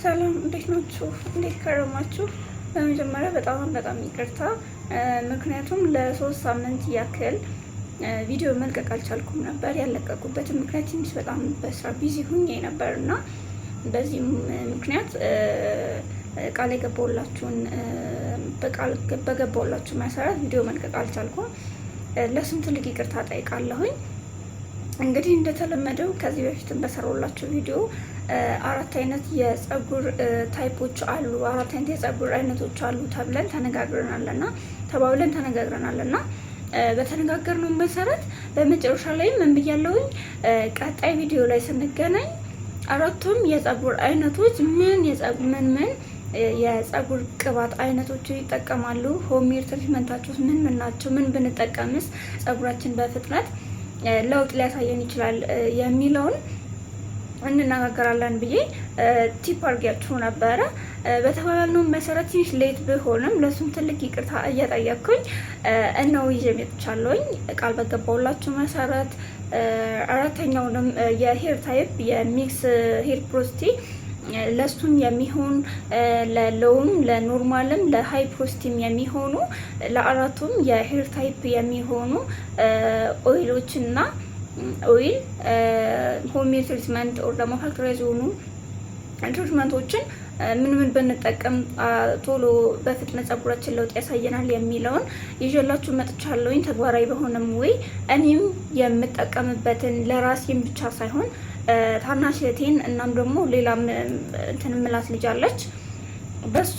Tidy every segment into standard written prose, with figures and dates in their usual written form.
ሰላም እንዴት ናችሁ? እንዴት ከረማችሁ? በመጀመሪያ በጣም ይቅርታ፣ ምክንያቱም ለ3 ሳምንት ያክል ቪዲዮ መልቀቅ አልቻልኩም ነበር። ያለቀቁበትን ምክንያት ትንሽ በጣም በስራ ቢዚ ሁኜ ነበር እና በዚህ ምክንያት ቃል የገባሁላችሁን በገባሁላችሁ መሰረት ቪዲዮ መልቀቅ አልቻልኩም። ለሱም ትልቅ ይቅርታ ጠይቃለሁኝ። እንግዲህ እንደተለመደው ከዚህ በፊትም በሰራሁላችሁ ቪዲዮ 4 አይነት የፀጉር ታይፖች አሉ፣ 4 አይነት የፀጉር አይነቶች አሉ ተብለን ተነጋግረናልና በተነጋገርነው መሰረት በመጨረሻ ላይ ምን ብያለሁኝ? ቀጣይ ቪዲዮ ላይ ስንገናኝ 4ቱም የፀጉር አይነቶች ምን የፀጉር ቅባት አይነቶች ይጠቀማሉ፣ ሆምሜድ ትሪትመንታቸው ምን ናቸው፣ ምን ብንጠቀምስ ፀጉራችን በፍጥነት ለውጥ ሊያሳየን ይችላል የሚለውን እንነጋገራለን ብዬ ቲፕ አድርጊያችሁ ነበረ። በተባባልነው መሰረት ትንሽ ሌት ቢሆንም ለሱም ትልቅ ይቅርታ እየጠየቅኩኝ እነው ይዤ መጥቻለሁኝ። ቃል በገባሁላችሁ መሰረት 4ተኛውንም የሄር ታይፕ የሚክስ ሄር ፕሮስቲ ለሱም የሚሆን ለሎውም ለኖርማልም ለሃይ ፕሮስቲም የሚሆኑ ለ4ቱም የሄር ታይፕ የሚሆኑ ኦይሎችና ኦይል ሆምሜድ ትሪትመንት ኦር ደግሞ ፋክተራይዝ የሆኑ ትሪትመንቶችን ምን ብንጠቀም ቶሎ በፍጥነት ፀጉራችን ለውጥ ያሳየናል የሚለውን ይዤላችሁ መጥቻለሁኝ። ተግባራዊ በሆነም ወይ እኔም የምጠቀምበትን ለራሴም ብቻ ሳይሆን ታናሽ እህቴን እናም ደግሞ ሌላም እንትን ምላት ልጅ አለች፣ በሷ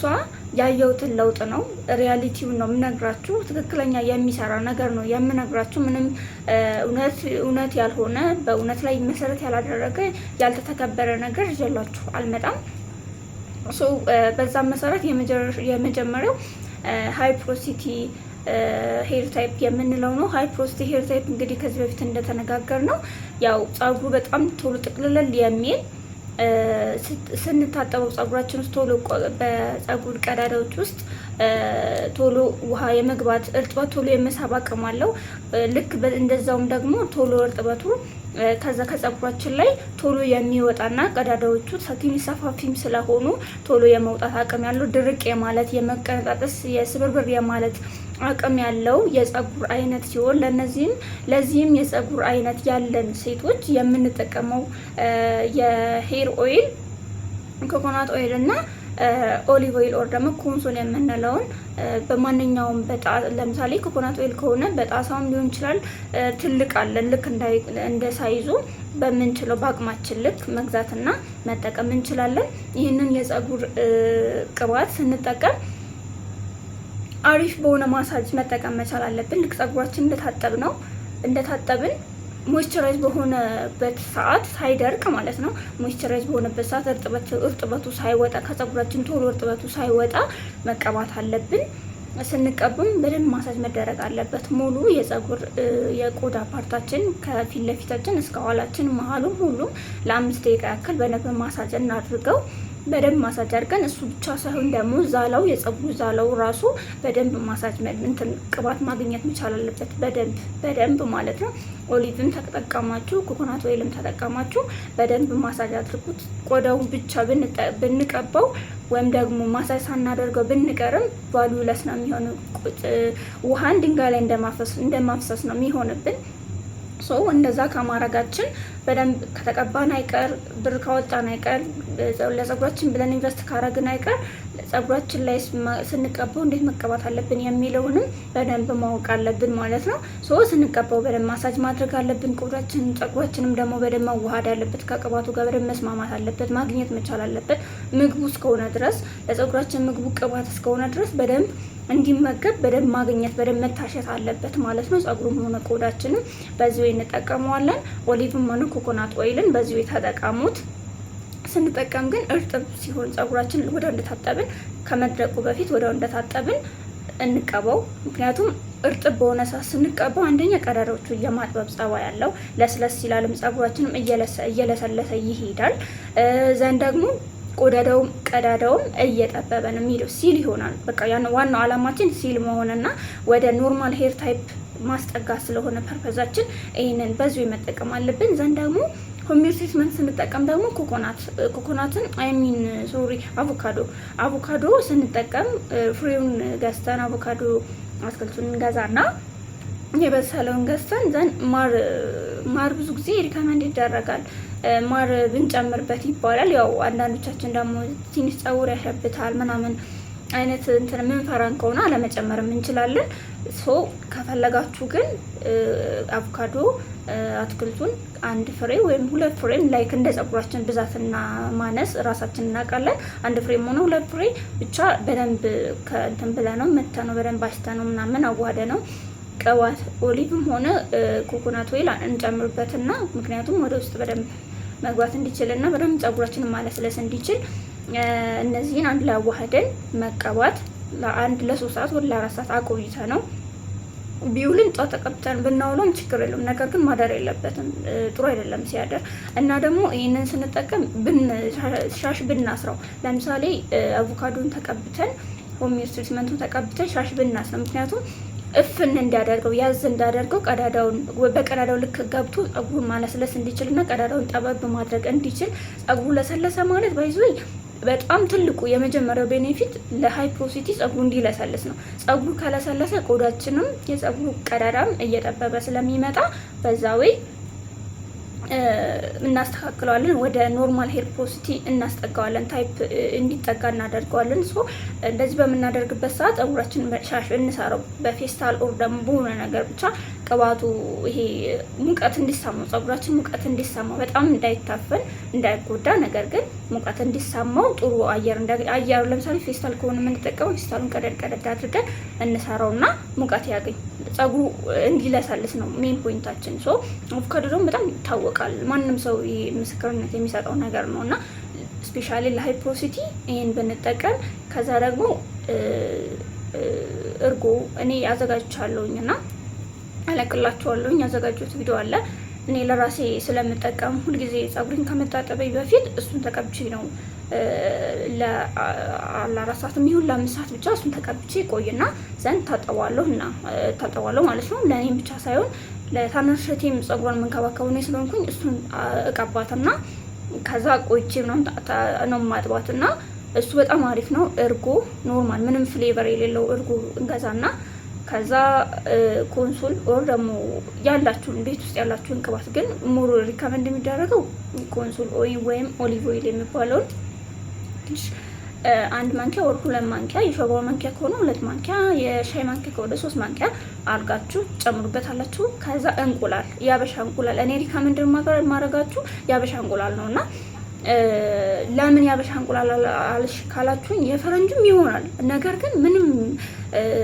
ያየሁትን ለውጥ ነው፣ ሪያሊቲውን ነው የምነግራችሁ። ትክክለኛ የሚሰራ ነገር ነው የምነግራችሁ። ምንም እውነት ያልሆነ በእውነት ላይ መሰረት ያላደረገ ያልተተከበረ ነገር ይዤላችሁ አልመጣም። በዛም መሰረት የመጀመሪያው ሃይ ፕሮሲቲ ሄር ታይፕ የምንለው ነው። ሃይ ፕሮሲቲ ሄር ታይፕ እንግዲህ ከዚህ በፊት እንደተነጋገር ነው ያው ፀጉሩ በጣም ቶሎ ጥቅልል የሚል ስንታጠበው ፀጉራችን ውስጥ ቶሎ በፀጉር ቀዳዳዎች ውስጥ ቶሎ ውሃ የመግባት እርጥበት ቶሎ የመሳብ አቅም አለው። ልክ እንደዛውም ደግሞ ቶሎ እርጥበቱ ከዛ ከፀጉራችን ላይ ቶሎ የሚወጣና ቀዳዳዎቹ ሰፊም ሰፋፊም ስለሆኑ ቶሎ የመውጣት አቅም ያለው ድርቅ የማለት የመቀነጣጠስ የስብርብር የማለት አቅም ያለው የፀጉር አይነት ሲሆን ለዚህም የፀጉር አይነት ያለን ሴቶች የምንጠቀመው የሄር ኦይል ኮኮናት ኦይል እና ኦሊቭ ኦይል ኦር ደግሞ ኮንሶል የምንለውን በማንኛውም ለምሳሌ ኮኮናት ኦይል ከሆነ በጣሳውም ሊሆን ይችላል። ትልቅ አለን፣ ልክ እንደ ሳይዙ በምንችለው በአቅማችን ልክ መግዛትና መጠቀም እንችላለን። ይህንን የፀጉር ቅባት ስንጠቀም አሪፍ በሆነ ማሳጅ መጠቀም መቻል አለብን። ልክ ፀጉራችን እንደታጠብን ሞይስቸራይዝ በሆነበት ሰዓት ሳይደርቅ ማለት ነው። ሞይስቸራይዝ በሆነበት ሰዓት እርጥበቱ ሳይወጣ ከፀጉራችን ቶሎ እርጥበቱ ሳይወጣ መቀባት አለብን። ስንቀብም በደንብ ማሳጅ መደረግ አለበት። ሙሉ የቆዳ ፓርታችን ከፊት ለፊታችን እስከ ኋላችን መሀሉም ሁሉም ለ5 ደቂቃ ያክል በደንብ ማሳጅ እናድርገው። በደንብ ማሳጅ አድርገን እሱ ብቻ ሳይሆን ደግሞ የፀጉሩ ዛላው ራሱ በደንብ ማሳጅ ቅባት ማግኘት መቻል አለበት። በደንብ ማለት ነው። ኦሊቭም ተጠቀማችሁ ኮኮናት ኦይልም ተጠቀማችሁ በደንብ ማሳጅ አድርጉት። ቆዳውን ብቻ ብንቀባው ወይም ደግሞ ማሳጅ ሳናደርገው ብንቀርም ቫሉለስ ነው የሚሆነው። ውሃን ድንጋይ ላይ እንደማፍሰስ ነው የሚሆንብን። እንደዛ ከማረጋችን በደንብ ከተቀባን አይቀር ብር ካወጣን አይቀር ለፀጉራችን ብለን ኢንቨስት ካረግን አይቀር ፀጉራችን ላይ ስንቀባው እንዴት መቀባት አለብን የሚለውንም በደንብ ማወቅ አለብን ማለት ነው። ስንቀባው በደንብ ማሳጅ ማድረግ አለብን። ፀጉራችንም ደግሞ በደንብ መዋሃድ አለበት፣ ከቅባቱ ጋር በደንብ መስማማት አለበት፣ ማግኘት መቻል አለበት። ምግቡ እስከሆነ ድረስ ለፀጉራችን ምግቡ ቅባት እስከሆነ ድረስ በደንብ እንዲመገብ በደንብ ማግኘት በደንብ መታሸት አለበት ማለት ነው። ፀጉሩም ሆነ ቆዳችንም በዚህ እንጠቀመዋለን። ኦሊቭም ሆነ ኮኮናት ኦይልን በዚህ ተጠቀሙት። ስንጠቀም ግን እርጥብ ሲሆን ፀጉራችን ወደ እንደታጠብን ከመድረቁ በፊት ወደ እንደታጠብን እንቀበው። ምክንያቱም እርጥብ በሆነ ሰዓት ስንቀባው አንደኛ ቀዳዳዎቹ የማጥበብ ጸባይ ያለው ለስለስ ይላልም፣ ፀጉራችንም እየለሰለሰ ይሄዳል። ዘንድ ደግሞ ቀዳዳውም እየጠበበ ነው የሚለው ሲል ይሆናል። በቃ ያን ዋናው አላማችን ሲል መሆንና ወደ ኖርማል ሄር ታይፕ ማስጠጋት ስለሆነ ፐርፐዛችን ይሄንን በዚሁ መጠቀም አለብን። ዘንድ ደግሞ ሆም ሜድ ትሪትመንት ስንጠቀም ደግሞ ኮኮናትን አቮካዶ ስንጠቀም ፍሬውን ገዝተን አቮካዶ አትክልቱን እንገዛና የበሰለውን ገዝተን ዘን ማር ብዙ ጊዜ ሪከመንድ ይደረጋል። ማር ብንጨምርበት ይባላል። ያው አንዳንዶቻችን ደግሞ ትንሽ ፀጉር ያሸብታል ምናምን አይነት እንትን ምንፈራን ከሆነ አለመጨመርም እንችላለን። ከፈለጋችሁ ግን አቮካዶ አትክልቱን 1 ፍሬ ወይም 2 ፍሬ ላይክ እንደ ፀጉራችን ብዛትና ማነስ ራሳችን እናውቃለን። 1 ፍሬም ሆነ 2 ፍሬ ብቻ በደንብ ከእንትን ብለነው መተነው በደንብ አሽተነው ምናምን አዋህደ ነው ቅባት ኦሊቭም ሆነ ኮኮናት ኦይል እንጨምርበትና ምክንያቱም ወደ ውስጥ በደንብ መግባት እንዲችልና በደንብ ፀጉራችንን ማለስለስ እንዲችል እነዚህን አንድ ላይ አዋህደን መቀባት ለ3 ሰዓት ወደ 4 ሰዓት አቆይተ ነው ቢውልን ጧት ተቀብተን ብናውለው ችግር የለውም። ነገር ግን ማደር የለበትም፣ ጥሩ አይደለም ሲያደር እና ደግሞ ይህንን ስንጠቀም ሻሽ ብናስረው ለምሳሌ አቮካዶን ተቀብተን ሆም ሜድ ትሪትመንቱን ተቀብተን ሻሽ ብናስረው ምክንያቱም እፍን እንዲያደርገው ያዝ እንዳደርገው በቀዳዳው ልክ ገብቶ ፀጉሩን ማለስለስ እንዲችልና ቀዳዳውን ጠበብ ማድረግ እንዲችል ፀጉሩ ለሰለሰ ማለት ባይዞይ በጣም ትልቁ የመጀመሪያው ቤኔፊት ለሃይ ፖሲቲ ፀጉሩ እንዲለሰልስ ነው። ፀጉሩ ከለሰለሰ ቆዳችንም የፀጉሩ ቀዳዳም እየጠበበ ስለሚመጣ በዛ ወይ እናስተካክለዋለን፣ ወደ ኖርማል ሄር ፖሲቲ እናስጠጋዋለን፣ ታይፕ እንዲጠጋ እናደርገዋለን። እንደዚህ በምናደርግበት ሰዓት ፀጉራችን ሻሽ እንሰራው በፌስታል ኦር ደግሞ በሆነ ነገር ብቻ ቅባቱ ይሄ ሙቀት እንዲሰማው ፀጉራችን ሙቀት እንዲሰማው በጣም እንዳይታፈን እንዳይጎዳ፣ ነገር ግን ሙቀት እንዲሰማው ጥሩ አየር ለምሳሌ ፌስታል ከሆነ የምንጠቀመው ፌስታሉን ቀደድ አድርገን እንሰራውና ሙቀት ያገኝ ፀጉሩ እንዲለሰልስ ነው ሜን ፖይንታችን። አቮካዶ ደግሞ በጣም ይታወቃል፣ ማንም ሰው ምስክርነት የሚሰጠው ነገር ነው እና ስፔሻሊ ለሃይ ፖሲቲ ይሄን ብንጠቀም ከዛ ደግሞ እርጎ እኔ አዘጋጅቻለሁኝ እና አለቅላችኋለሁኝ። ያዘጋጁት ቪዲዮ አለ። እኔ ለራሴ ስለምጠቀም ሁልጊዜ ፀጉሬን ከመታጠበኝ በፊት እሱን ተቀብቼ ነው ለ4 ሰዓት የሚሆን ለ5 ሰዓት ብቻ እሱን ተቀብቼ ቆይና ዘንድ ታጠዋለሁ ማለት ነው። ለእኔም ብቻ ሳይሆን ለታናሽቴም ፀጉሯን መንከባከቡ ነው ስለሆንኩኝ እሱን እቀባትና ከዛ ቆይቼ ምናምን ነው ማጥባትና እሱ በጣም አሪፍ ነው። እርጎ ኖርማል ምንም ፍሌቨር የሌለው እርጎ እንገዛና ከዛ ኮንሶል ኦር ደግሞ ያላችሁን ቤት ውስጥ ያላችሁን ቅባት ግን ሞር ሪከመንድ የሚደረገው ኮንሶል ኦይል ወይም ኦሊቭ ኦይል የሚባለውን ትንሽ 1 ማንኪያ ወር 2 ማንኪያ የሾርባ ማንኪያ ከሆነ 2 ማንኪያ የሻይ ማንኪያ ከሆነ 3 ማንኪያ አርጋችሁ ጨምሩበታላችሁ። ከዛ እንቁላል ያበሻ እንቁላል እኔ ሪከመንድ ማረጋችሁ ያበሻ እንቁላል ነውና ለምን ያበሻ እንቁላል አልሽ ካላችሁኝ የፈረንጅም ይሆናል፣ ነገር ግን ምንም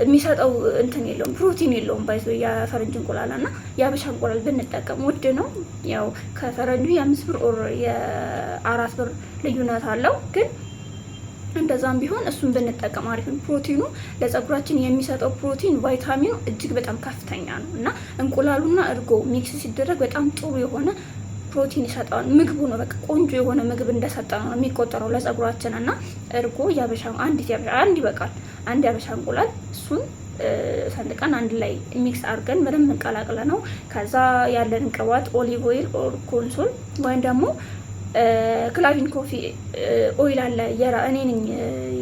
የሚሰጠው እንትን የለውም፣ ፕሮቲን የለውም። ባይዞ የፈረንጅ እንቁላል እና ያበሻ እንቁላል ብንጠቀም ውድ ነው። ያው ከፈረንጁ የ5 ብር ኦር የ4 ብር ልዩነት አለው፣ ግን እንደዛም ቢሆን እሱን ብንጠቀም አሪፍ ነው። ፕሮቲኑ ለፀጉራችን የሚሰጠው ፕሮቲን ቫይታሚኑ እጅግ በጣም ከፍተኛ ነው እና እንቁላሉና እርጎ ሚክስ ሲደረግ በጣም ጥሩ የሆነ ፕሮቲን ይሰጣል። ምግቡ ነው በቃ ቆንጆ የሆነ ምግብ እንደሰጠ ነው የሚቆጠረው ለፀጉራችን እና እርጎ ያበሻ አንድ ይበቃል። አንድ ያበሻ እንቁላል እሱን ሰንጥቀን አንድ ላይ ሚክስ አድርገን በደንብ እንቀላቅለ ነው። ከዛ ያለን ቅባት ኦሊቭ ኦይል ኦር ኮንሶል ወይም ደግሞ ክላቪን ኮፊ ኦይል አለ እኔ ነኝ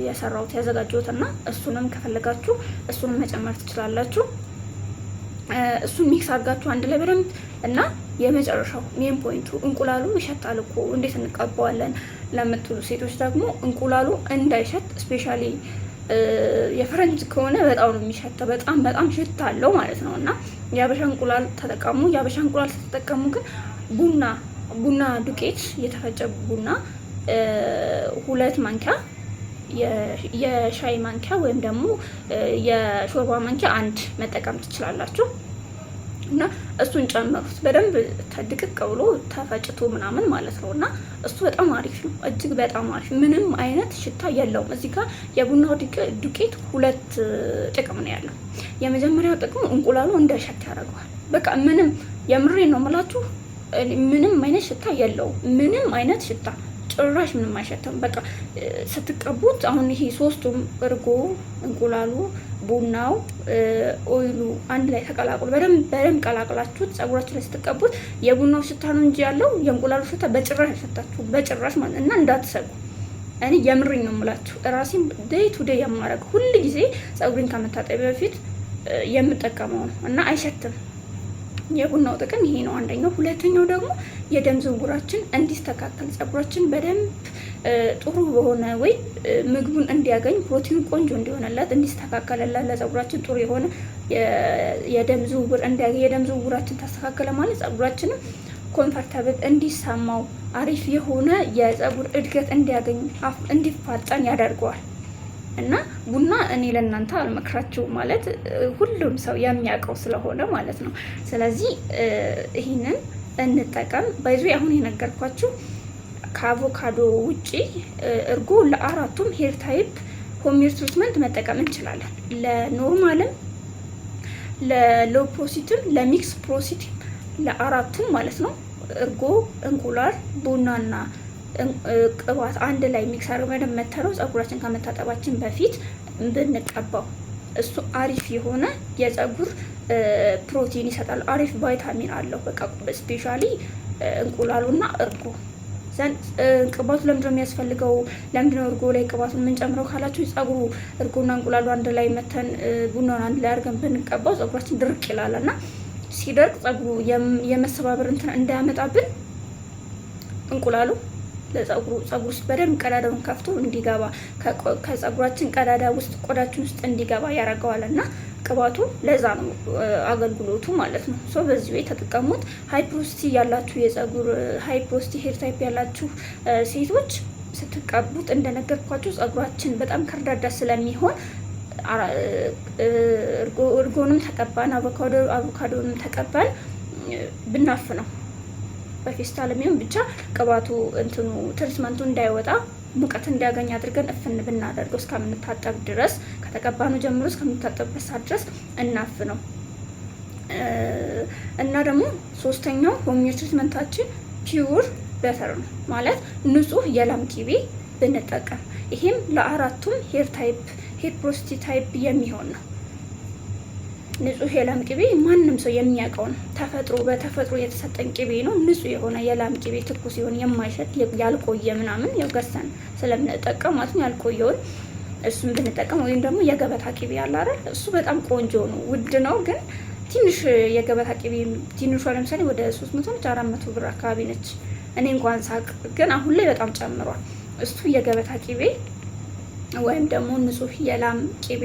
የሰራሁት ያዘጋጀሁት እና እሱንም ከፈለጋችሁ እሱንም መጨመር ትችላላችሁ። እሱን ሚክስ አድርጋችሁ አንድ ላይ በደንብ እና የመጨረሻው ሜን ፖይንቱ እንቁላሉ ይሸታል እኮ እንዴት እንቀባዋለን ለምትሉ ሴቶች ደግሞ እንቁላሉ እንዳይሸት ስፔሻሊ የፈረንጅ ከሆነ በጣም ነው የሚሸተው፣ በጣም ሽታ አለው ማለት ነው እና የአበሻ እንቁላል ተጠቀሙ። የአበሻ እንቁላል ስትጠቀሙ ግን ቡና ዱቄት የተፈጨ ቡና 2 ማንኪያ የሻይ ማንኪያ ወይም ደግሞ የሾርባ ማንኪያ 1 መጠቀም ትችላላችሁ እና እሱን ጨምሩት በደንብ ድቅቅ ብሎ ተፈጭቶ ምናምን ማለት ነው እና እሱ በጣም አሪፍ ነው፣ እጅግ በጣም አሪፍ፣ ምንም አይነት ሽታ የለውም። እዚህ ጋር የቡናው ዱቄት 2 ጥቅም ነው ያለው። የመጀመሪያው ጥቅሙ እንቁላሉ እንዳይሸት ያደርገዋል። በቃ ምንም የምሬ ነው የምላችሁ ምንም አይነት ሽታ የለውም፣ ምንም አይነት ሽታ ጭራሽ ምንም አይሸተም። በቃ ስትቀቡት አሁን ይሄ ሶስቱም እርጎ፣ እንቁላሉ፣ ቡናው፣ ኦይሉ አንድ ላይ ተቀላቅሎ በደንብ ቀላቅላችሁት ጸጉራችሁ ላይ ስትቀቡት የቡናው ሽታ ነው እንጂ ያለው የእንቁላሉ ሽታ በጭራሽ አይሸታችሁ በጭራሽ ማለት እና እንዳትሰጉ። እኔ የምርኝ ነው የምላችሁ። ራሴን ዴይ ቱ ዴይ የማረግ ሁል ጊዜ ጸጉሬን ከመታጠቢያ በፊት የምጠቀመው ነው እና አይሸትም። የቡናው ጥቅም ይሄ ነው አንደኛው። ሁለተኛው ደግሞ የደም ዝውውራችን እንዲስተካከል ጸጉራችን በደንብ ጥሩ በሆነ ወይ ምግቡን እንዲያገኝ ፕሮቲን ቆንጆ እንዲሆንላት እንዲስተካከልላት ለጸጉራችን ጥሩ የሆነ የደም ዝውውር እንዲያገኝ የደም ዝውውራችን ተስተካከለ ማለት ጸጉራችንም ኮምፈርታብል እንዲሰማው አሪፍ የሆነ የጸጉር እድገት እንዲያገኝ እንዲፋጠን ያደርገዋል። እና ቡና እኔ ለእናንተ አልመክራችሁም ማለት ሁሉም ሰው የሚያውቀው ስለሆነ ማለት ነው። ስለዚህ ይህንን እንጠቀም። ባይዙ አሁን የነገርኳችሁ ከአቮካዶ ውጪ እርጎ ለአራቱም ሄር ታይፕ ሆምሜድ ትሪትመንት መጠቀም እንችላለን። ለኖርማልም፣ ለሎ ፕሮሲትም፣ ለሚክስ ፕሮሲትም ለአራቱም ማለት ነው። እርጎ፣ እንቁላል፣ ቡናና ቅባት አንድ ላይ ሚክስ አድርገን መተረው ጸጉራችን ከመታጠባችን በፊት ብንቀባው እሱ አሪፍ የሆነ የጸጉር ፕሮቲን ይሰጣል። አሪፍ ቫይታሚን አለው። በቃ ስፔሻሊ እንቁላሉና እርጎ ዘንድ ቅባቱ ለምንድነው የሚያስፈልገው? ለምንድነው እርጎ ላይ ቅባቱን የምንጨምረው ካላችሁ ጸጉሩ እርጎና እንቁላሉ አንድ ላይ መተን ቡናውን አንድ ላይ አድርገን ብንቀባው ጸጉራችን ድርቅ ይላል እና ሲደርቅ ጸጉሩ የመሰባበር እንትን እንዳያመጣብን እንቁላሉ ለጸጉሩ ውስጥ በደንብ ቀዳዳውን ከፍቶ እንዲገባ ከጸጉራችን ቀዳዳ ውስጥ ቆዳችን ውስጥ እንዲገባ ያደርገዋል እና ቅባቱ ለዛ ነው አገልግሎቱ ማለት ነው። ሶ በዚህ ወይ ተጠቀሙት። ሃይ ፕሮሲቲ ያላችሁ የጸጉር ሃይ ፕሮሲቲ ሄር ታይፕ ያላችሁ ሴቶች ስትቀቡት እንደነገርኳችሁ ጸጉራችን በጣም ከርዳዳ ስለሚሆን እርጎንም ተቀባን አቮካዶንም ተቀባን ብናፍ ነው በፌስታል የሚሆን ብቻ ቅባቱ እንትኑ ትሪትመንቱ እንዳይወጣ ሙቀት እንዲያገኝ አድርገን እፍን ብናደርገው እስከምንታጠብ ድረስ ከተቀባነው ጀምሮ እስከምንታጠብበት ሰዓት ድረስ እናፍ ነው። እና ደግሞ ሶስተኛው ሆምሜድ ትሪትመንታችን ፒውር በተር ነው ማለት ንጹህ የላም ቂቤ ብንጠቀም ይሄም ለአራቱም ሄር ታይፕ ሄር ፕሮሲቲ ታይፕ የሚሆን ነው። ንጹህ የላም ቂቤ ማንም ሰው የሚያውቀው ነው። በተፈጥሮ የተሰጠን ቂቤ ነው። ንጹህ የሆነ የላም ቂቤ ትኩስ ሲሆን የማይሸት ያልቆየ ምናምን ያው ገዝተን ስለምንጠቀም ማለት ነው ያልቆየውን እሱን ብንጠቀም ወይም ደግሞ የገበታ ቂቤ አለ አይደል? እሱ በጣም ቆንጆ ነው። ውድ ነው ግን ትንሽ የገበታ ቂቤ ትንሿ ለምሳሌ ወደ 300 ነች 400 ብር አካባቢ ነች። እኔ እንኳን ሳቅ ግን አሁን ላይ በጣም ጨምሯል። እሱ የገበታ ቂቤ ወይም ደግሞ ንጹህ የላም ቂቤ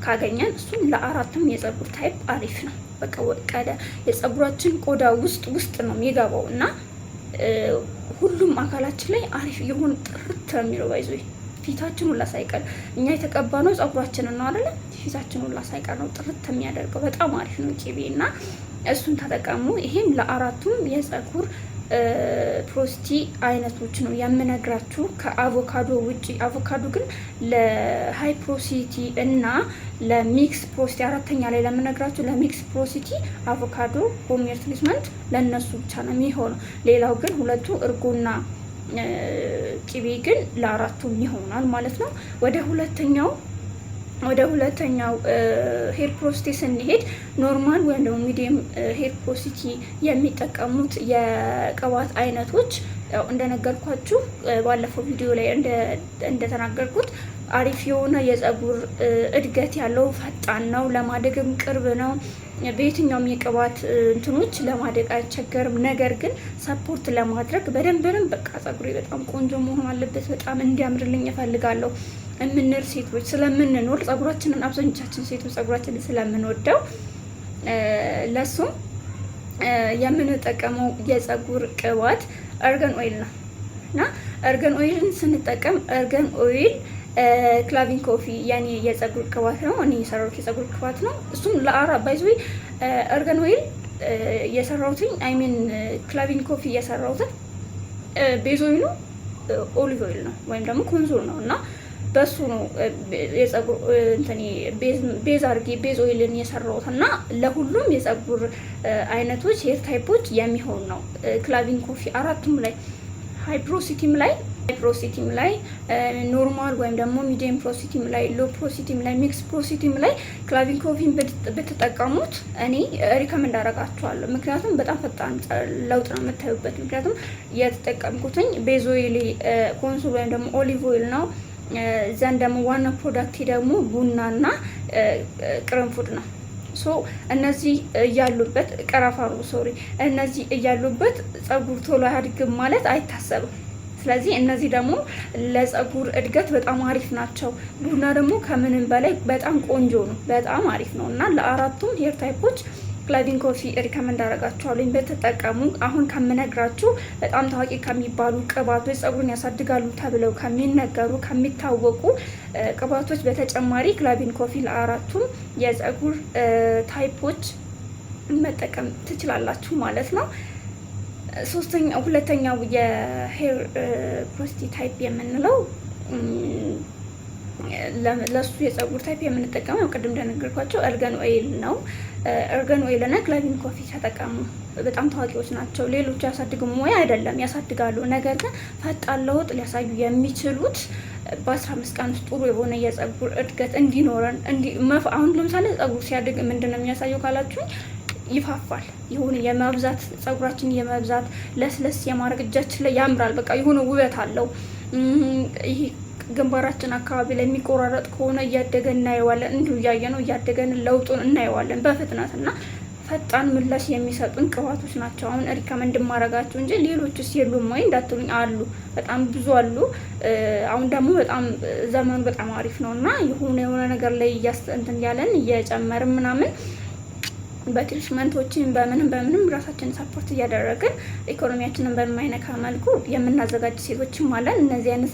ካገኘን እሱን ለአራቱም የጸጉር ታይፕ አሪፍ ነው። በቃ ወቀደ የጸጉራችን ቆዳ ውስጥ ነው የሚገባው እና ሁሉም አካላችን ላይ አሪፍ የሆነ ጥርት የሚለው ባይዞ ፊታችን ሁላ ሳይቀር እኛ የተቀባነው ጸጉራችንን ነው አይደለ? ፊታችን ሁላ ሳይቀር ነው ጥርት የሚያደርገው። በጣም አሪፍ ነው ቂቤ እና እሱን ተጠቀሙ። ይሄም ለአራቱም የጸጉር ፕሮሲቲ አይነቶች ነው የምነግራችሁ ከአቮካዶ ውጪ። አቮካዶ ግን ለሃይ ፕሮሲቲ እና ለሚክስ ፕሮሲቲ አራተኛ ላይ ለምነግራችሁ ለሚክስ ፕሮሲቲ አቮካዶ ሆምሜድ ትሪትመንት ለነሱ ብቻ ነው የሚሆነው። ሌላው ግን ሁለቱ እርጎና ቂቤ ግን ለአራቱም ይሆናል ማለት ነው። ወደ ሁለተኛው ሄር ፕሮሲቲ ስንሄድ ኖርማል ወይም ደግሞ ሚዲየም ሄር ፕሮሲቲ የሚጠቀሙት የቅባት አይነቶች ያው እንደነገርኳችሁ ባለፈው ቪዲዮ ላይ እንደተናገርኩት አሪፍ የሆነ የጸጉር እድገት ያለው ፈጣን ነው፣ ለማደግም ቅርብ ነው። በየትኛውም የቅባት እንትኖች ለማደግ አይቸገርም። ነገር ግን ሰፖርት ለማድረግ በደንብ በቃ ጸጉሬ በጣም ቆንጆ መሆን አለበት፣ በጣም እንዲያምርልኝ እፈልጋለሁ የምንል ሴቶች ስለምንኖር ጸጉራችንን አብዛኞቻችን ሴቶች ጸጉራችንን ስለምንወደው ለሱም የምንጠቀመው የጸጉር ቅባት አርገን ኦይል ነው እና አርገን ኦይልን ስንጠቀም አርገን ኦይል ክላቪን ኮፊ ያኔ የጸጉር ቅባት ነው። እኔ የሰራሁት የጸጉር ቅባት ነው። እሱም ባይዞ አርገን ኦይል የሰራሁትኝ አይሚን ክላቪን ኮፊ የሰራሁትን ቤዝ ኦይሉ ኦሊቭ ኦይል ነው ወይም ደግሞ ኮንዞል ነው እና በሱ ነው የጸጉር እንትኔ ቤዝ አርጌ ቤዝ ኦይልን የሰራሁት እና ለሁሉም የጸጉር አይነቶች ሄር ታይፖች የሚሆን ነው። ክላቪን ኮፊ አራቱም ላይ ሃይ ፕሮሲቲም ላይ ፕሮሲቲም ላይ ኖርማል ወይም ደግሞ ሚዲየም ፕሮሲቲም ላይ ሎ ፕሮሲቲም ላይ ሚክስ ፕሮሲቲም ላይ ክላቪን ኮፊን ብትጠቀሙት እኔ ሪከመንድ አደርጋችኋለሁ። ምክንያቱም በጣም ፈጣን ለውጥ ነው የምታዩበት። ምክንያቱም የተጠቀምኩትኝ ቤዝ ኦይል ኮንሱል ወይም ደግሞ ኦሊቭ ኦይል ነው። ዘንድ ደግሞ ዋና ፕሮዳክት ደግሞ ቡናና ቅርንፉድ ነው። ሶ እነዚህ እያሉበት ቀረፋሩ ሶሪ እነዚህ እያሉበት ጸጉር ቶሎ አያድግም ማለት አይታሰብም። ስለዚህ እነዚህ ደግሞ ለጸጉር እድገት በጣም አሪፍ ናቸው። ቡና ደግሞ ከምንም በላይ በጣም ቆንጆ ነው፣ በጣም አሪፍ ነው እና ለአራቱም ሄር ታይፖች ክላቪን ኮፊ ሪከመንድ አደርጋችኋለሁ በተጠቀሙ። አሁን ከምነግራችሁ በጣም ታዋቂ ከሚባሉ ቅባቶች ጸጉርን ያሳድጋሉ ተብለው ከሚነገሩ ከሚታወቁ ቅባቶች በተጨማሪ ክላቪን ኮፊ ለአራቱም የጸጉር ታይፖች መጠቀም ትችላላችሁ ማለት ነው። ሁለተኛው የሄር ፕሮሲቲ ታይፕ የምንለው ለሱ የጸጉር ታይፕ የምንጠቀመው ቅድም እንደነገርኳቸው እርገን ኦይል ነው። እርገን ኦይል እና ክላቪን ኮፊ ተጠቀሙ። በጣም ታዋቂዎች ናቸው። ሌሎች ያሳድጉም ወይ አይደለም ያሳድጋሉ። ነገር ግን ፈጣን ለውጥ ሊያሳዩ የሚችሉት በ15 ቀን ውስጥ ጥሩ የሆነ የጸጉር እድገት እንዲኖረን አሁን ለምሳሌ ጸጉር ሲያድግ ምንድን ነው የሚያሳየው ካላችሁኝ ይፋፋል። የሆነ የመብዛት ጸጉራችን የመብዛት ለስለስ የማድረግ እጃችን ላይ ያምራል። በቃ የሆነ ውበት አለው። ይሄ ግንባራችን አካባቢ ላይ የሚቆራረጥ ከሆነ እያደገ እናየዋለን። እንዲሁ እያየ ነው እያደገን ለውጡን እናየዋለን በፍጥነት እና ፈጣን ምላሽ የሚሰጡን ቅባቶች ናቸው። አሁን ሪከመንድ ማረጋቸው እንጂ ሌሎችስ የሉም ወይ እንዳትሉኝ፣ አሉ፣ በጣም ብዙ አሉ። አሁን ደግሞ በጣም ዘመኑ በጣም አሪፍ ነው እና የሆነ ነገር ላይ እንትን ያለን እየጨመርን ምናምን በትሪትመንቶችን በምንም ራሳችንን ሰፖርት እያደረግን ኢኮኖሚያችንን በማይነካ መልኩ የምናዘጋጅ ሴቶችም አለን።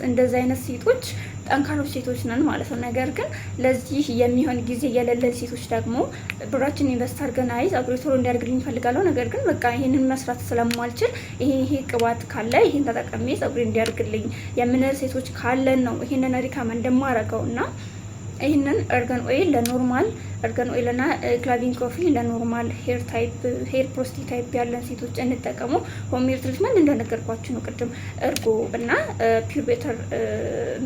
እንደዚህ አይነት ሴቶች ጠንካሮች ሴቶች ነን ማለት ነው። ነገር ግን ለዚህ የሚሆን ጊዜ የሌለን ሴቶች ደግሞ ብራችን ኢንቨስት አድርገን ጸጉሬ ቶሎ እንዲያድግልኝ እፈልጋለሁ፣ ነገር ግን በቃ ይህንን መስራት ስለማልችል ይሄ ቅባት ካለ ይህን ተጠቅሜ ጸጉሬ እንዲያድግልኝ የምንል ሴቶች ካለን ነው ይህንን ሪከመንድ የማደርገው እና ይህንን እርገን ኦይል ለኖርማል እርገን ኦይል እና ክላቪን ኮፊ ለኖርማል ሄር ፕሮሲቲ ታይፕ ያለን ሴቶች እንጠቀሙ። ሆም ሜድ ትሪትመንት እንደነገርኳችሁ ነው ቅድም እርጎ እና ፒውር ቤተር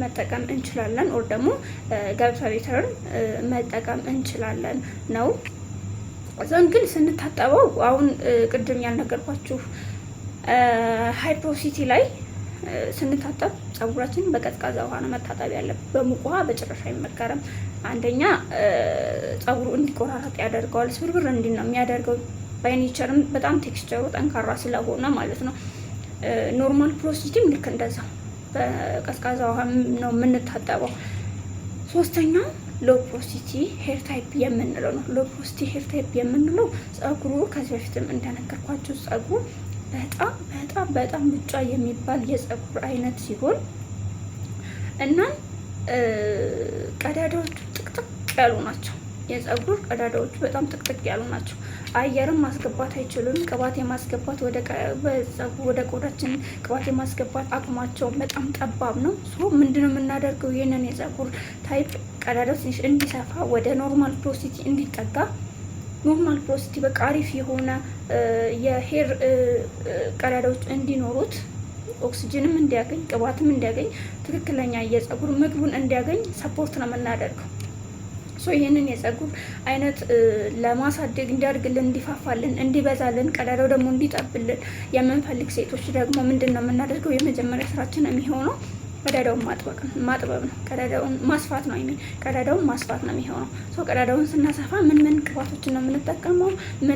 መጠቀም እንችላለን። ኦር ደግሞ ገብሳ ቤተርን መጠቀም እንችላለን ነው። እዛን ግን ስንታጠበው አሁን ቅድም ያልነገርኳችሁ ሃይ ፕሮሲቲ ላይ ስንታጠብ ጸጉራችን በቀዝቃዛ ውሃ ነው መታጠብ ያለብን። በሙቅ ውሃ በጭራሽ አይመከርም። አንደኛ ጸጉሩ እንዲቆራረጥ ያደርገዋል፣ ስብርብር እንዲል ነው የሚያደርገው። ባይኔቸርም በጣም ቴክስቸሩ ጠንካራ ስለሆነ ማለት ነው። ኖርማል ፕሮሲቲም ልክ እንደዛ በቀዝቃዛ ውሃ ነው የምንታጠበው። ሶስተኛው ሎ ፕሮሲቲ ሄር ታይፕ የምንለው ነው። ሎ ፕሮሲቲ ሄር ታይፕ የምንለው ጸጉሩ ከዚህ በፊትም እንደነገርኳቸው ጸጉሩ በጣም ብጫ የሚባል የጸጉር አይነት ሲሆን እና ቀዳዳዎቹ ጥቅጥቅ ያሉ ናቸው። የጸጉር ቀዳዳዎቹ በጣም ጥቅጥቅ ያሉ ናቸው። አየርም ማስገባት አይችሉም። ቅባት የማስገባት ወደ ቆዳችን ቅባት የማስገባት አቅማቸው በጣም ጠባብ ነው። ምንድነው የምናደርገው? ይህንን የጸጉር ታይፕ ቀዳዳው ትንሽ እንዲሰፋ ወደ ኖርማል ፕሮሲቲ እንዲጠጋ ኖርማል ፕሮሲቲ በቃ አሪፍ የሆነ የሄር ቀዳዳዎች እንዲኖሩት ኦክሲጅንም እንዲያገኝ ቅባትም እንዲያገኝ ትክክለኛ የጸጉር ምግቡን እንዲያገኝ ሰፖርት ነው የምናደርገው። ይህንን የጸጉር አይነት ለማሳደግ እንዲያድግልን፣ እንዲፋፋልን፣ እንዲበዛልን ቀዳዳው ደግሞ እንዲጠብልን የምንፈልግ ሴቶች ደግሞ ምንድን ነው የምናደርገው? የመጀመሪያ ስራችን የሚሆነው ቀዳዳውን ማጥበብ ነው። ቀዳዳውን ማስፋት ነው። ቀዳዳውን ማስፋት ነው የሚሆነው። ቀዳዳውን ስናሰፋ ምን ቅባቶችን ነው የምንጠቀመው፣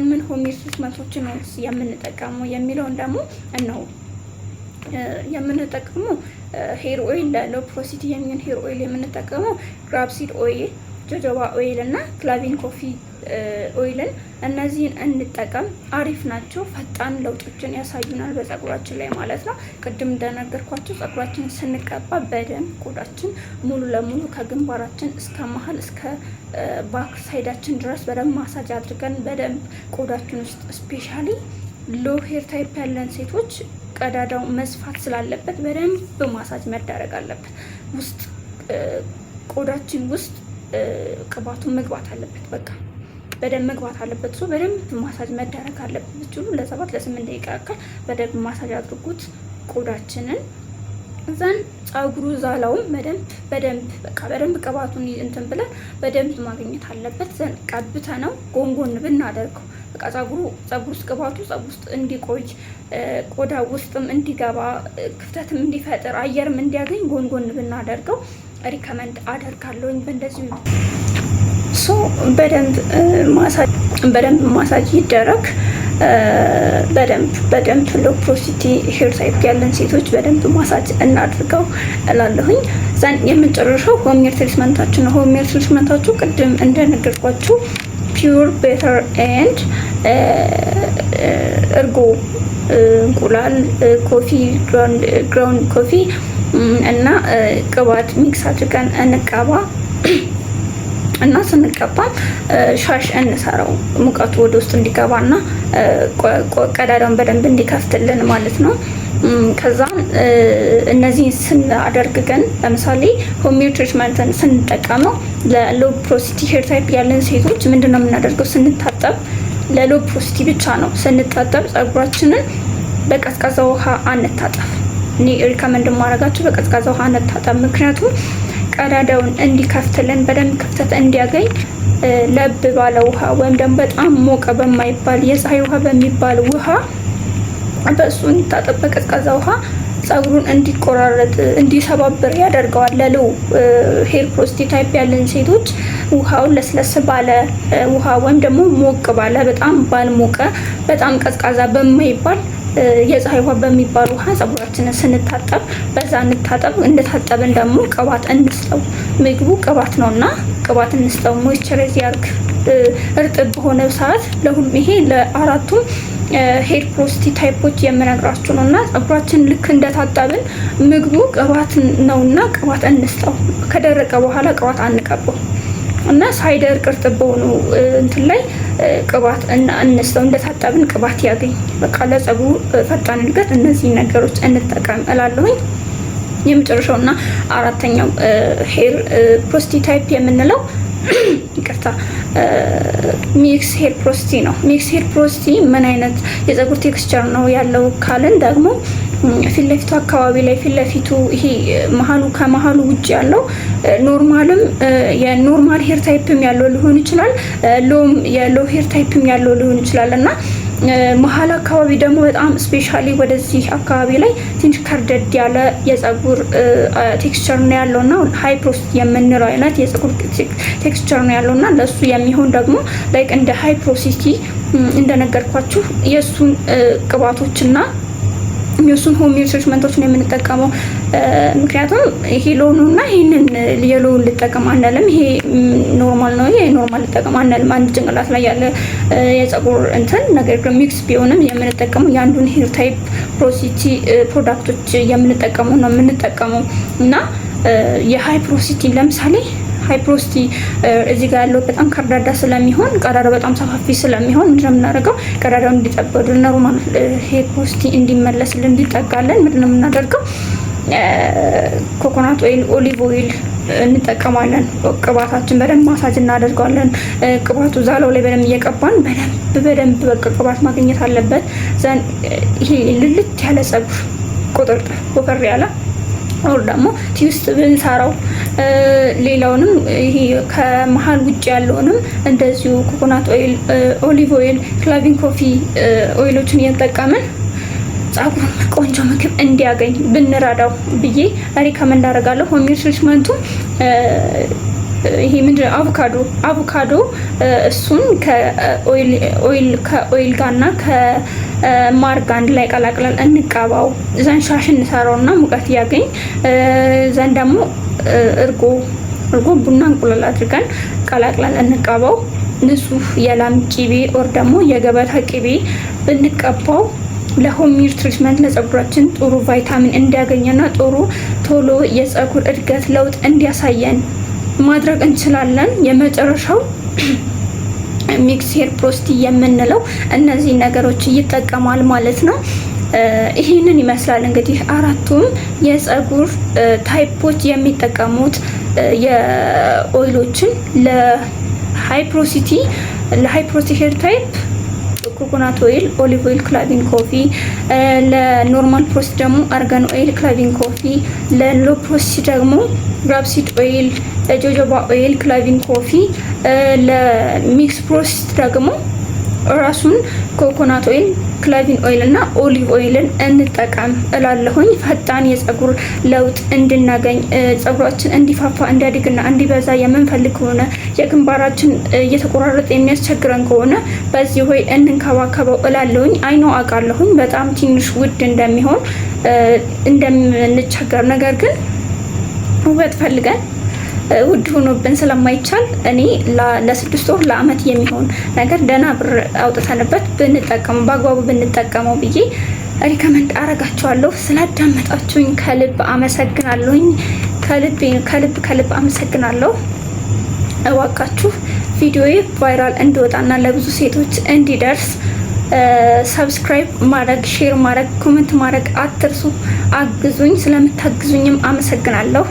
ምን ሆም ሜድ ትሪትመንቶችን ነው የምንጠቀመው የሚለውን ደግሞ ነው የምንጠቀመው። ሄር ኦይል ለሎ ፕሮሲቲ የሚሆን ሄር ኦይል የምንጠቀመው ግራፕሲድ ኦይል፣ ጆጆባ ኦይል እና ክላቪን ኮፊ ኦይልን እነዚህን እንጠቀም። አሪፍ ናቸው። ፈጣን ለውጦችን ያሳዩናል በጸጉራችን ላይ ማለት ነው። ቅድም እንደነገርኳቸው ጸጉራችንን ስንቀባ በደንብ ቆዳችን ሙሉ ለሙሉ ከግንባራችን እስከ መሀል እስከ ባክ ሳይዳችን ድረስ በደንብ ማሳጅ አድርገን በደንብ ቆዳችን ውስጥ ስፔሻሊ ሎ ሄር ታይፕ ያለን ሴቶች ቀዳዳው መስፋት ስላለበት በደንብ ማሳጅ መዳረግ አለበት። ውስጥ ቆዳችን ውስጥ ቅባቱን መግባት አለበት። በቃ በደንብ መግባት አለበት። በደንብ ማሳጅ መዳረግ አለበት። ለ7 ለ8 ደቂቃ ያክል በደንብ ማሳጅ አድርጉት ቆዳችንን። እዛን ጸጉሩ ዛላውም በደንብ ቅባቱን እንትን ብለን በደንብ ማግኘት አለበት። ዘን ቀብተ ነው ጎንጎን ብናደርገው በቃ ጸጉሩ ውስጥ ቅባቱ ጸጉር ውስጥ እንዲቆይ ቆዳ ውስጥም እንዲገባ ክፍተትም እንዲፈጥር አየርም እንዲያገኝ ጎንጎን ብናደርገው ሪከመንድ አደርጋለሁኝ። በእንደዚህ ሶ በደንብ ማሳጅ ይደረግ። በደንብ ሎ ፖሮሲቲ ሄር ታይፕ ያለን ሴቶች በደንብ ማሳጅ እናድርገው እላለሁኝ። ዘን የምንጨርሰው ሆም ሜድ ትሪትመንታችን ነው። ሆም ሜድ ትሪትመንታችሁ ቅድም እንደነገርኳችሁ ፒውር ቤተር ኤንድ እርጎ፣ እንቁላል፣ ኮፊ፣ ግራውንድ ኮፊ እና ቅባት ሚክስ አድርገን እንቀባ እና ስንቀባም ሻሽ እንሰራው ሙቀቱ ወደ ውስጥ እንዲገባና ቀዳዳውን በደንብ እንዲከፍትልን ማለት ነው። ከዛም እነዚህን ስናደርግ ግን ለምሳሌ ሆም ሜድ ትሪትመንትን ስንጠቀመው ለሎ ፖሮሲቲ ሄር ታይፕ ያለን ሴቶች ምንድነው የምናደርገው? ስንታጠብ ለሎ ፖሮሲቲ ብቻ ነው ስንታጠብ ጸጉራችንን በቀዝቃዛ ውሃ አንታጠብ። እኔ ሪከመንድ ማድረጋችሁ በቀዝቃዛ ውሃ አንታጠብ። ምክንያቱም ቀዳዳውን እንዲከፍትልን በደንብ ክፍተት እንዲያገኝ ለብ ባለ ውሃ ወይም ደግሞ በጣም ሞቀ በማይባል የፀሐይ ውሃ በሚባል ውሃ በእሱ እንዲታጠብ በቀዝቃዛ ውሃ ጸጉሩን እንዲቆራረጥ እንዲሰባብር ያደርገዋል። ለሎ ሄር ፖሮሲቲ ታይፕ ያለን ሴቶች ውሃውን ለስለስ ባለ ውሃ ወይም ደግሞ ሞቅ ባለ በጣም ባልሞቀ በጣም ቀዝቃዛ በማይባል የፀሐይ ውሃ በሚባል ውሃ ጸጉራችንን ስንታጠብ በዛ እንታጠብ። እንደታጠብን ደግሞ ቅባት እንስጠው። ምግቡ ቅባት ነውና ቅባት እንስጠው። ሞይስቸራይዝ ያርግ እርጥብ በሆነ ሰዓት ለሁሉም ይሄ ለአራቱም ሄር ፖሮሲቲ ታይፖች የምነግራችሁ ነውና ጸጉራችን ልክ እንደታጠብን ምግቡ ቅባት ነውና ቅባት እንስጠው። ከደረቀ በኋላ ቅባት አንቀበው እና ሳይደርቅ እርጥብ በሆኑ እንትን ላይ ቅባት እንስጠው። እንደታጠብን ቅባት ያገኝ። በቃ ለጸጉሩ ፈጣን እድገት እነዚህ ነገሮች እንጠቀም እላለሁኝ። የመጨረሻውና አራተኛው ሄር ፖሮሲቲ ታይፕ የምንለው ይቅርታ ሚክስ ሄር ፖሮሲቲ ነው። ሚክስ ሄር ፖሮሲቲ ምን አይነት የጸጉር ቴክስቸር ነው ያለው ካልን ደግሞ ፊት ለፊቱ አካባቢ ላይ ፊት ለፊቱ ይሄ መሀሉ ከመሀሉ ውጭ ያለው ኖርማልም የኖርማል ሄር ታይፕም ያለው ሊሆን ይችላል፣ የሎ ሄር ታይፕም ያለው ሊሆን ይችላል እና መሀል አካባቢ ደግሞ በጣም ስፔሻሊ ወደዚህ አካባቢ ላይ ትንሽ ከርደድ ያለ የጸጉር ቴክስቸር ነው ያለውና ሃይ ፖሮሲቲ የምንለው አይነት የጸጉር ቴክስቸር ነው ያለውና ለሱ የሚሆን ደግሞ ላይክ እንደ ሃይ ፖሮሲቲ እንደነገርኳችሁ የሱን ቅባቶችና የሱን ሆም ሜድ ትሪትመንቶች ነው የምንጠቀመው። ምክንያቱም ይሄ ሎው ነው እና ይሄንን የሎውን ልጠቀም አንልም። ይሄ ኖርማል ነው፣ ይሄ ኖርማል ልጠቀም አንልም። አንድ ጭንቅላት ላይ ያለ የጸጉር እንትን ነገር ግን ሚክስ ቢሆንም የምንጠቀመው የአንዱን ሄር ታይፕ ፖሮሲቲ ፕሮዳክቶች የምንጠቀመው ነው የምንጠቀመው እና የሃይ ፖሮሲቲ ለምሳሌ ሃይ ፖሮሲቲ እዚህ ጋር ያለው በጣም ከርዳዳ ስለሚሆን ቀዳዳው በጣም ሰፋፊ ስለሚሆን ምንድነው የምናደርገው? ቀዳዳው እንዲጠበዱ ኖርማል ሄር ፖሮሲቲ እንዲመለስልን እንዲጠጋለን ምንድነው የምናደርገው? ኮኮናት ኦይል፣ ኦሊቭ ኦይል እንጠቀማለን። ቅባታችን በደንብ ማሳጅ እናደርገዋለን። ቅባቱ ዛላው ላይ በደንብ እየቀባን በደንብ በቃ ቅባት ማግኘት አለበት። ዘን ይሄ ልልት ያለ ጸጉር ቁጥርጥር ወፈር ያለ ኦር ደግሞ ቲውስት ብንሰራው ሌላውንም ይሄ ከመሀል ውጭ ያለውንም እንደዚሁ ኮኮናት ኦይል፣ ኦሊቭ ኦይል፣ ክላቪን ኮፊ ኦይሎችን እየተጠቀምን ጸጉሩን ቆንጆ ምግብ እንዲያገኝ ብንረዳው ብዬ ሪከመንድ አደርጋለሁ። ሆም ሜድ ትሪትመንቱ ይሄ ምንድነው አቮካዶ እሱን ከኦይል ጋርና ከማር ጋር አንድ ላይ ቀላቅለን እንቀባው። ዘን ሻሽ እንሰራውና ሙቀት ያገኝ። ዘን ደግሞ እርጎ ቡና እንቁላል አድርገን ቀላቅለን እንቀባው። ንጹህ የላም ቂቤ ኦር ደግሞ የገበታ ቂቤ ብንቀባው ለሆም ሜድ ትሪትመንት ለጸጉራችን ጥሩ ቫይታሚን እንዲያገኝና ጥሩ ቶሎ የጸጉር እድገት ለውጥ እንዲያሳየን ማድረግ እንችላለን። የመጨረሻው ሚክስ ሄር ፖሮሲቲ የምንለው እነዚህ ነገሮች ይጠቀማል ማለት ነው። ይሄንን ይመስላል እንግዲህ አራቱም የጸጉር ታይፖች የሚጠቀሙት የኦይሎችን ለሃይ ፖሮሲቲ ሄር ታይፕ ኮኮናት ኦይል፣ ኦሊቭ ኦይል፣ ክላቪን ኮፊ፣ ለኖርማል ፕሮስት ደግሞ አርጋን ኦይል፣ ክላቪን ኮፊ፣ ለሎ ፕሮስት ደግሞ ራፕሲድ ኦይል፣ ጆጆባ ኦይል፣ ክላቪን ኮፊ፣ ለሚክስ ፕሮስት ደግሞ ራሱን ኮኮናት ኦይል፣ ክላቪን ኦይል እና ኦሊቭ ኦይልን እንጠቀም እላለሁኝ። ፈጣን የጸጉር ለውጥ እንድናገኝ ጸጉራችን እንዲፋፋ እንዲያድግና እንዲበዛ የምንፈልግ ከሆነ የግንባራችን እየተቆራረጠ የሚያስቸግረን ከሆነ በዚህ ሆይ እንንከባከበው እላለሁኝ። አይኖ አውቃለሁኝ በጣም ትንሽ ውድ እንደሚሆን እንደምንቸገር፣ ነገር ግን ውበት ፈልገን ውድ ሆኖብን ስለማይቻል እኔ ለ6 ወር ለ1 የሚሆን ነገር ደህና ብር አውጥተንበት ብንጠቀመው በአግባቡ ብንጠቀመው ብዬ ሪከመንድ አረጋችኋለሁ። ስላዳመጣችሁኝ ከልብ አመሰግናለሁኝ። ከልብ አመሰግናለሁ። እባካችሁ ቪዲዮዬ ቫይራል እንዲወጣና ለብዙ ሴቶች እንዲደርስ ሰብስክራይብ ማድረግ፣ ሼር ማድረግ፣ ኮሜንት ማድረግ አትርሱ። አግዙኝ። ስለምታግዙኝም አመሰግናለሁ።